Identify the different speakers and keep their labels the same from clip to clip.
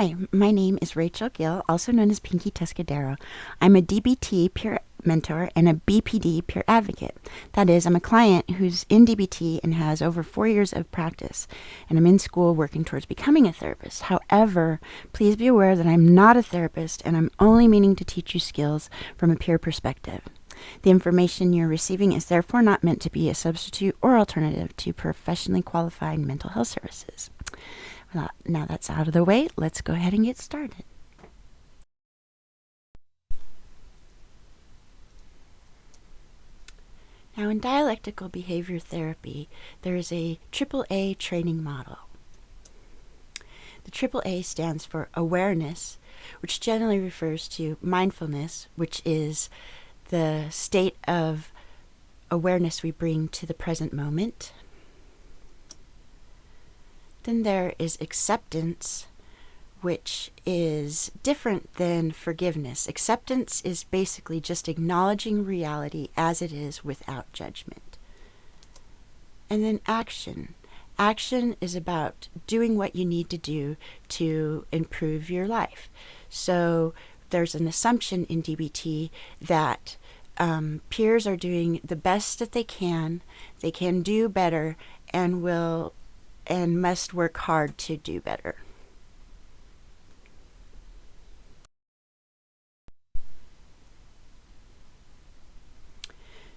Speaker 1: Hi, my name is Rachel Gill, also known as Pinky Tuscadero. I'm a DBT peer mentor and a BPD peer advocate. That is, I'm a client who's in DBT and has over 4 years of practice, and I'm in school working towards becoming a therapist. However, please be aware that I'm not a therapist and I'm only meaning to teach you skills from a peer perspective. The information you're receiving is therefore not meant to be a substitute or alternative to professionally qualified mental health services. Well, now that's out of the way, let's go ahead and get started. Now, in dialectical behavior therapy, there is a AAA training model. The AAA stands for awareness, which generally refers to mindfulness, which is the state of awareness we bring to the present moment. Then there is acceptance, which is different than forgiveness. Acceptance is basically just acknowledging reality as it is without judgment. And then action. Action is about doing what you need to do to improve your life. So there's an assumption in DBT that peers are doing the best that they can do better, and must work hard to do better.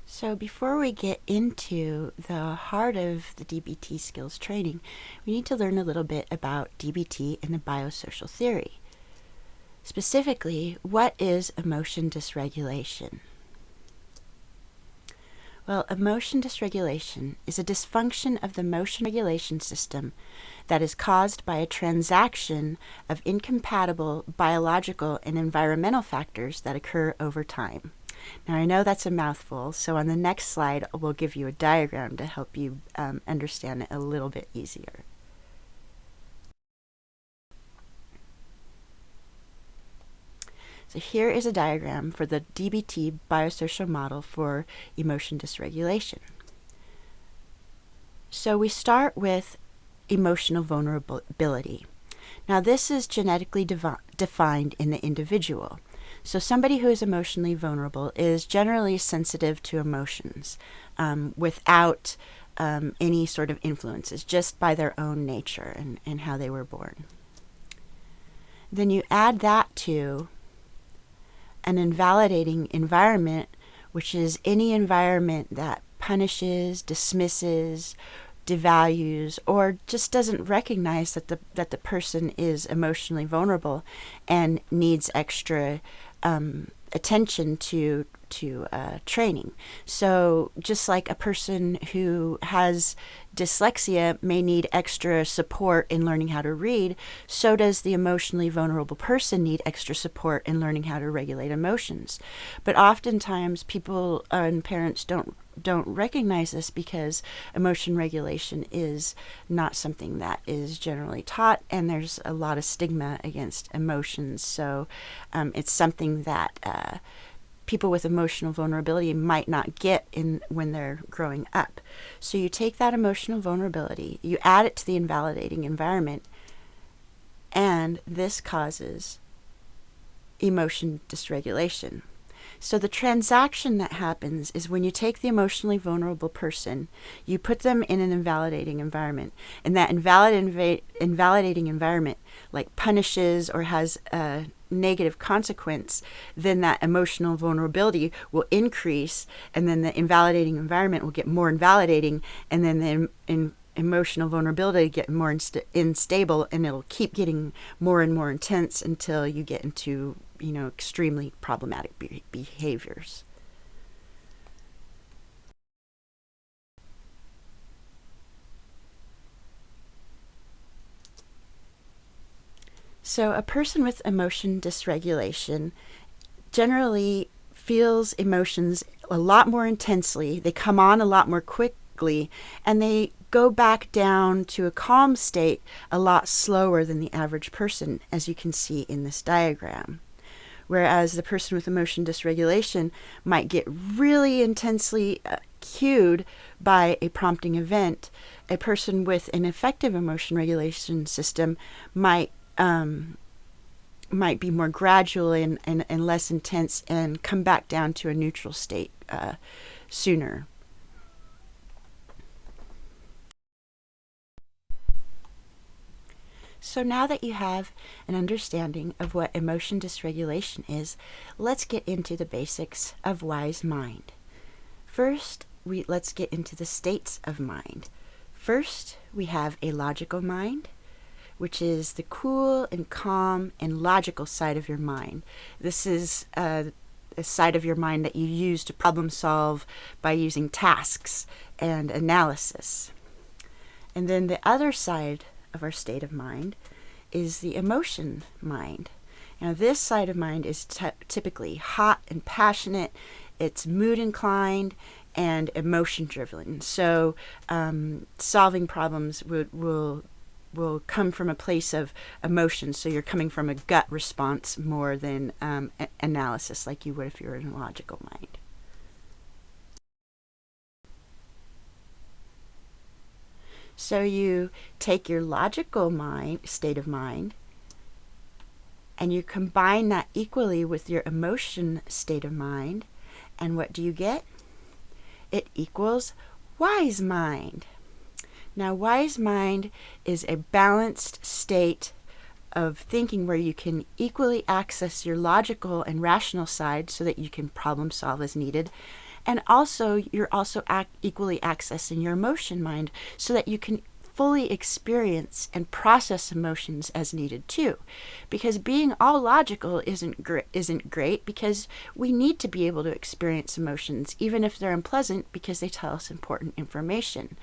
Speaker 1: So before we get into the heart of the DBT skills training, we need to learn a little bit about DBT and the biosocial theory. Specifically, what is emotion dysregulation? Well, emotion dysregulation is a dysfunction of the emotion regulation system that is caused by a transaction of incompatible biological and environmental factors that occur over time. Now, I know that's a mouthful, so on the next slide, we'll give you a diagram to help you understand it a little bit easier. So here is a diagram for the DBT biosocial model for emotion dysregulation. So we start with emotional vulnerability. Now this is genetically defined in the individual. So somebody who is emotionally vulnerable is generally sensitive to emotions without any sort of influences, just by their own nature and how they were born. Then you add that to an invalidating environment, which is any environment that punishes, dismisses, devalues, or just doesn't recognize that the person is emotionally vulnerable and needs extra attention to training. So just like a person who has dyslexia may need extra support in learning how to read, so does the emotionally vulnerable person need extra support in learning how to regulate emotions. But oftentimes people and parents don't recognize this because emotion regulation is not something that is generally taught, and there's a lot of stigma against emotions. So it's something that people with emotional vulnerability might not get when they're growing up. So you take that emotional vulnerability, you add it to the invalidating environment, and this causes emotion dysregulation. So the transaction that happens is when you take the emotionally vulnerable person, you put them in an invalidating environment, and that invalidating environment like punishes or has a negative consequence, then that emotional vulnerability will increase, and then the invalidating environment will get more invalidating, and then the emotional vulnerability get more unstable, and it'll keep getting more and more intense until you get into extremely problematic behaviors. So a person with emotion dysregulation generally feels emotions a lot more intensely, they come on a lot more quickly, and they go back down to a calm state a lot slower than the average person, as you can see in this diagram. Whereas the person with emotion dysregulation might get really intensely cued by a prompting event. A person with an effective emotion regulation system might might be more gradual and less intense and come back down to a neutral state sooner. So now that you have an understanding of what emotion dysregulation is, let's get into the basics of wise mind. First, let's get into the states of mind. First, we have a logical mind, which is the cool and calm and logical side of your mind. This is a side of your mind that you use to problem solve by using tasks and analysis. And then the other side of our state of mind is the emotion mind. Now, this side of mind is typically hot and passionate. It's mood inclined and emotion driven. So solving problems will come from a place of emotion. So you're coming from a gut response more than analysis, like you would if you were in a logical mind. So you take your logical state of mind, and you combine that equally with your emotion state of mind, and what do you get? It equals wise mind. Now, wise mind is a balanced state of thinking where you can equally access your logical and rational side so that you can problem solve as needed. And also, you're also equally accessing your emotion mind so that you can fully experience and process emotions as needed too. Because being all logical isn't great, because we need to be able to experience emotions, even if they're unpleasant, because they tell us important information.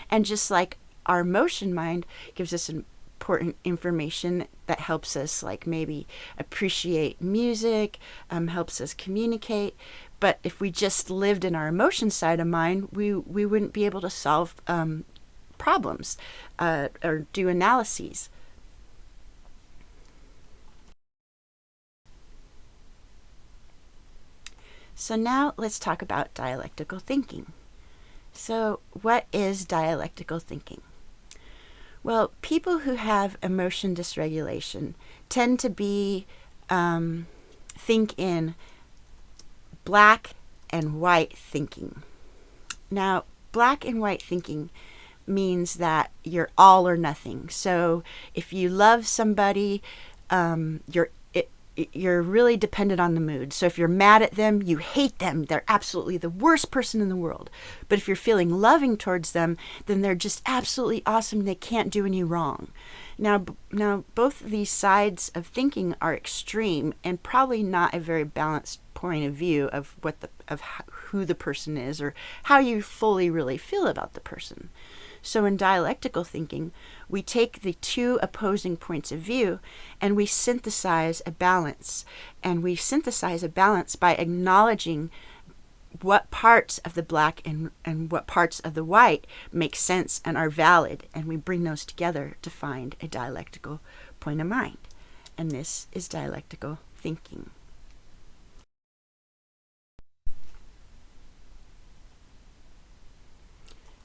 Speaker 1: And just like our emotion mind gives us important information that helps us, like maybe appreciate music, helps us communicate. But if we just lived in our emotion side of mind, we wouldn't be able to solve problems or do analyses. So now let's talk about dialectical thinking. So what is dialectical thinking? Well, people who have emotion dysregulation tend to think in black and white thinking. Now, black and white thinking means that you're all or nothing. So if you love somebody, you're really dependent on the mood. So if you're mad at them, you hate them. They're absolutely the worst person in the world. But if you're feeling loving towards them, then they're just absolutely awesome. They can't do any wrong. Now both of these sides of thinking are extreme and probably not a very balanced point of view of who the person is or how you fully really feel about the person. So in dialectical thinking, we take the two opposing points of view and we synthesize a balance. And we synthesize a balance by acknowledging what parts of the black and what parts of the white make sense and are valid. And we bring those together to find a dialectical point of mind. And this is dialectical thinking.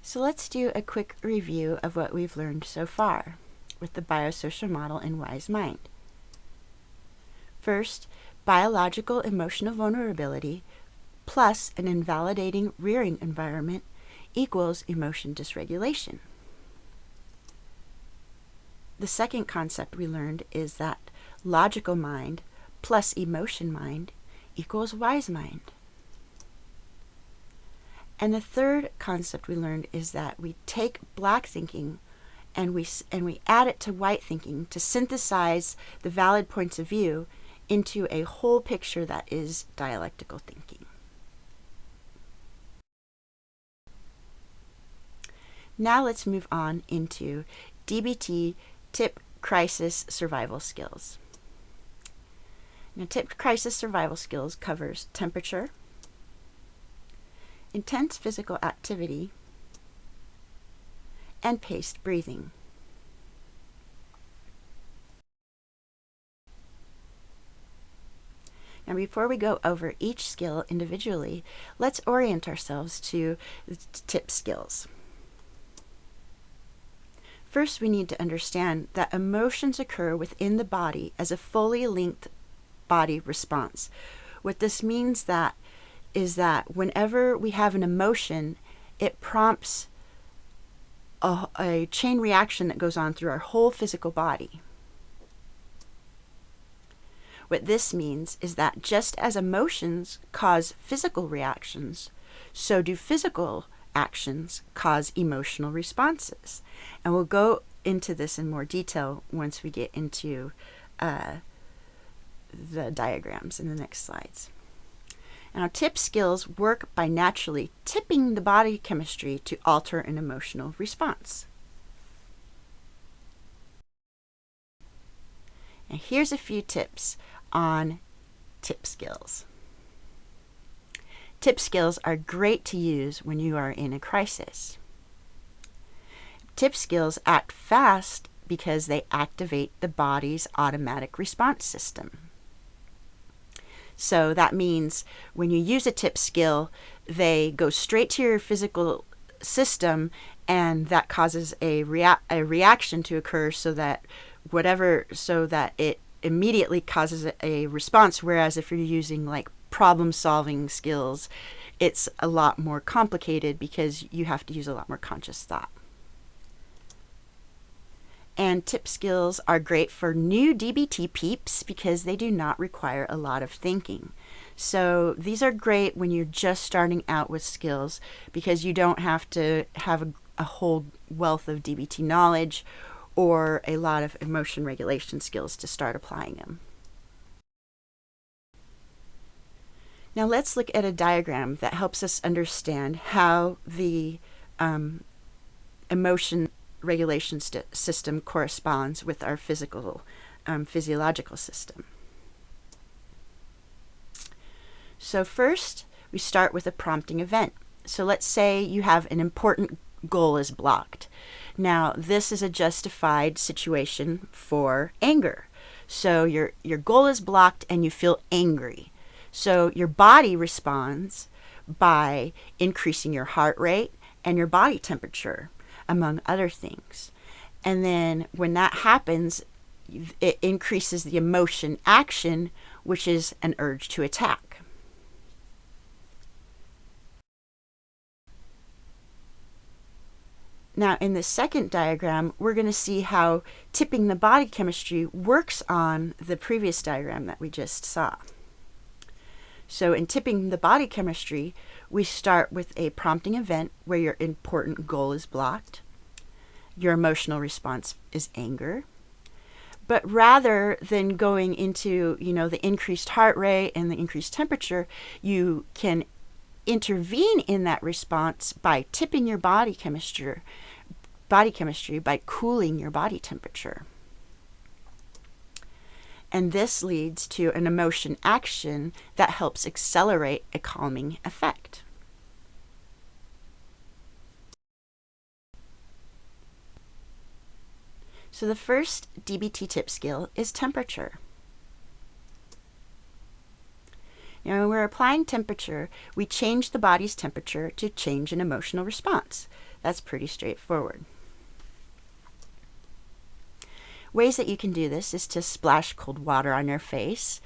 Speaker 1: So let's do a quick review of what we've learned so far with the biosocial model in wise mind. First, biological emotional vulnerability plus an invalidating rearing environment equals emotion dysregulation. The second concept we learned is that logical mind plus emotion mind equals wise mind. And the third concept we learned is that we take black thinking and we add it to white thinking to synthesize the valid points of view into a whole picture that is dialectical thinking. Now let's move on into DBT TIP Crisis Survival Skills. Now, TIP Crisis Survival Skills covers temperature, intense physical activity, and paced breathing. Now, before we go over each skill individually, let's orient ourselves to the TIP skills. First, we need to understand that emotions occur within the body as a fully linked body response. What this means is that whenever we have an emotion, it prompts a chain reaction that goes on through our whole physical body. What this means is that just as emotions cause physical reactions, so do physical actions cause emotional responses. And we'll go into this in more detail once we get into the diagrams in the next slides. Now, TIP skills work by naturally tipping the body chemistry to alter an emotional response. And here's a few tips on TIP skills. TIP skills are great to use when you are in a crisis. TIP skills act fast because they activate the body's automatic response system. So that means when you use a TIP skill, they go straight to your physical system, and that causes a reaction to occur so that it immediately causes a response. Whereas if you're using like problem-solving skills, it's a lot more complicated because you have to use a lot more conscious thought. And TIP skills are great for new DBT peeps because they do not require a lot of thinking. So these are great when you're just starting out with skills because you don't have to have a whole wealth of DBT knowledge or a lot of emotion regulation skills to start applying them. Now let's look at a diagram that helps us understand how the emotion regulation system corresponds with our physiological system. So first, we start with a prompting event. So let's say you have an important goal is blocked. Now, this is a justified situation for anger. So your goal is blocked and you feel angry. So your body responds by increasing your heart rate and your body temperature, among other things. And then when that happens, it increases the emotion action, which is an urge to attack. Now, in the second diagram, we're going to see how tipping the body chemistry works on the previous diagram that we just saw. So in tipping the body chemistry, we start with a prompting event where your important goal is blocked. Your emotional response is anger. But rather than going into, the increased heart rate and the increased temperature, you can intervene in that response by tipping your body chemistry by cooling your body temperature. And this leads to an emotion action that helps accelerate a calming effect. So the first DBT tip skill is temperature. Now, when we're applying temperature, we change the body's temperature to change an emotional response. That's pretty straightforward. Ways that you can do this is to splash cold water on your face.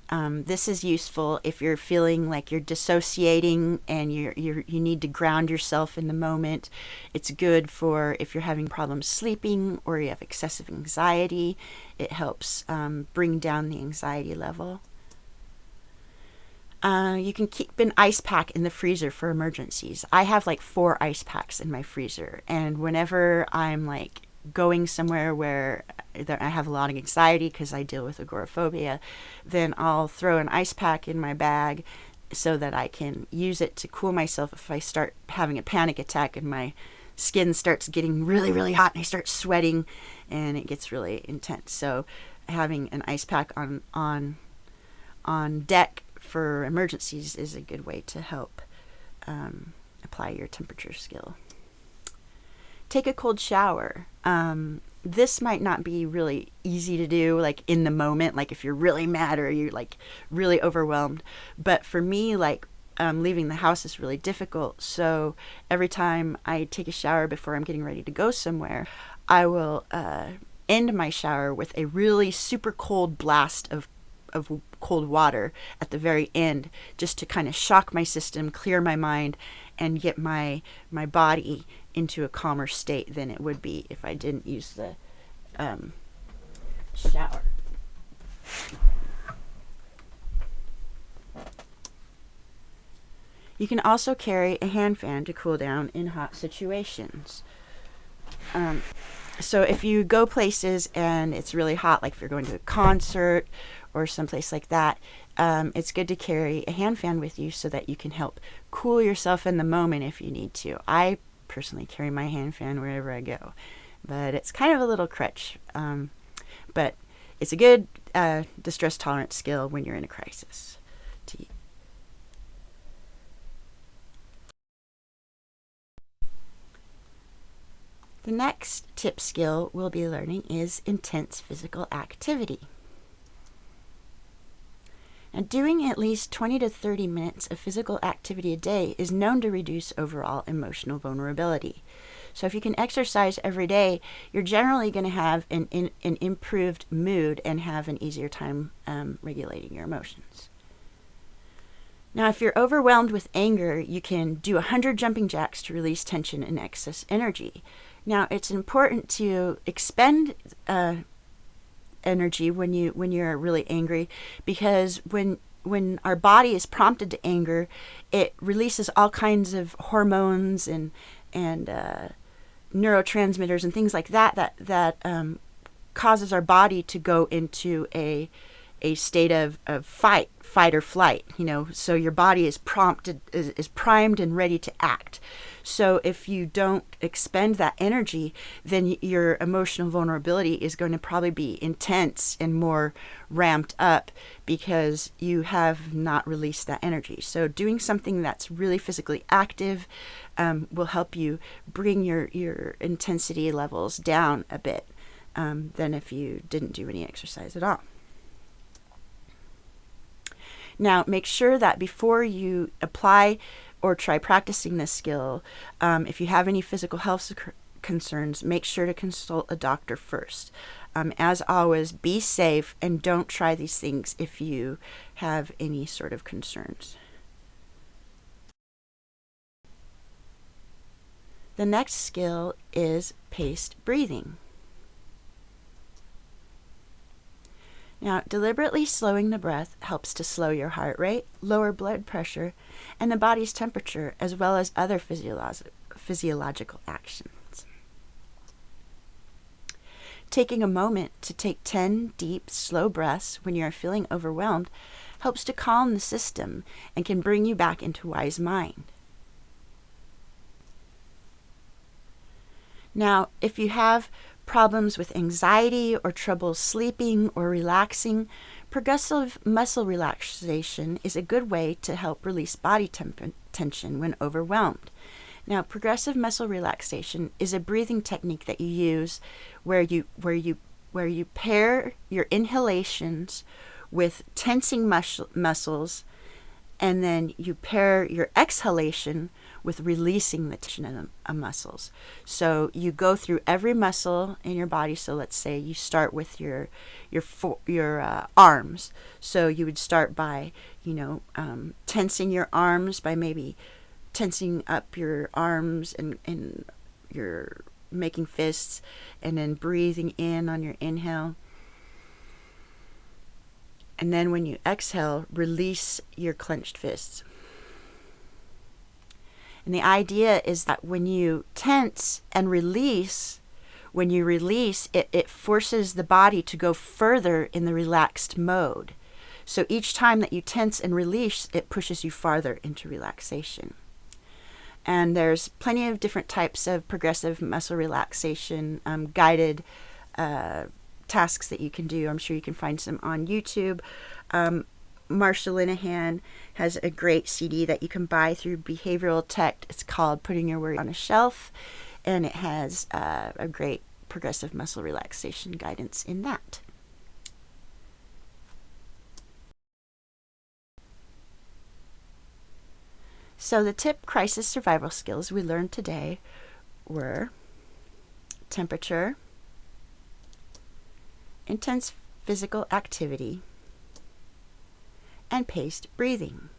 Speaker 1: This is useful if you're feeling like you're dissociating and you need to ground yourself in the moment. It's good for if you're having problems sleeping or you have excessive anxiety. It helps bring down the anxiety level. You can keep an ice pack in the freezer for emergencies. I have like 4 ice packs in my freezer, and whenever I'm like going somewhere where I have a lot of anxiety because I deal with agoraphobia, then I'll throw an ice pack in my bag so that I can use it to cool myself if I start having a panic attack and my skin starts getting really, really hot and I start sweating and it gets really intense. So having an ice pack on deck for emergencies is a good way to help apply your temperature skill. Take a cold shower. This might not be really easy to do like in the moment, like if you're really mad or you're like really overwhelmed. But for me, like leaving the house is really difficult. So every time I take a shower before I'm getting ready to go somewhere, I will end my shower with a really super cold blast of cold water at the very end, just to kind of shock my system, clear my mind, and get my body into a calmer state than it would be if I didn't use the shower. You can also carry a hand fan to cool down in hot situations. So if you go places and it's really hot, like if you're going to a concert or someplace like that, it's good to carry a hand fan with you so that you can help cool yourself in the moment if you need to. I personally carry my hand fan wherever I go, but it's kind of a little crutch. But it's a good distress tolerance skill when you're in a crisis. The next tip skill we'll be learning is intense physical activity. Now, doing at least 20 to 30 minutes of physical activity a day is known to reduce overall emotional vulnerability. So if you can exercise every day, you're generally going to have an improved mood and have an easier time regulating your emotions. Now, if you're overwhelmed with anger, you can do 100 jumping jacks to release tension and excess energy. Now, it's important to expend energy when you're really angry, because when our body is prompted to anger, it releases all kinds of hormones and neurotransmitters and things like that causes our body to go into a state of fight or flight, so your body is primed and ready to act. So if you don't expend that energy, then your emotional vulnerability is going to probably be intense and more ramped up because you have not released that energy. So doing something that's really physically active will help you bring your intensity levels down a bit than if you didn't do any exercise at all. Now, make sure that before you apply or try practicing this skill, if you have any physical health concerns, make sure to consult a doctor first. As always, be safe and don't try these things if you have any sort of concerns. The next skill is paced breathing. Now, deliberately slowing the breath helps to slow your heart rate, lower blood pressure, and the body's temperature, as well as other physiological actions. Taking a moment to take 10 deep, slow breaths when you are feeling overwhelmed helps to calm the system and can bring you back into wise mind. Now, if you have problems with anxiety or trouble sleeping or relaxing, progressive muscle relaxation is a good way to help release body tension when overwhelmed. Now, progressive muscle relaxation is a breathing technique that you use where you pair your inhalations with tensing muscles, and then you pair your exhalation with releasing the tension of muscles. So you go through every muscle in your body. So let's say you start with your arms. So you would start by tensing your arms by maybe tensing up your arms and you're making fists, and then breathing in on your inhale. And then when you exhale, release your clenched fists. And the idea is that when you tense and release, when you release, it forces the body to go further in the relaxed mode. So each time that you tense and release, it pushes you farther into relaxation. And there's plenty of different types of progressive muscle relaxation guided tasks that you can do. I'm sure you can find some on YouTube. Marsha Linehan has a great CD that you can buy through Behavioral Tech. It's called Putting Your Worries on a Shelf, and it has a great progressive muscle relaxation guidance in that. So the TIP crisis survival skills we learned today were temperature, intense physical activity, and paced breathing.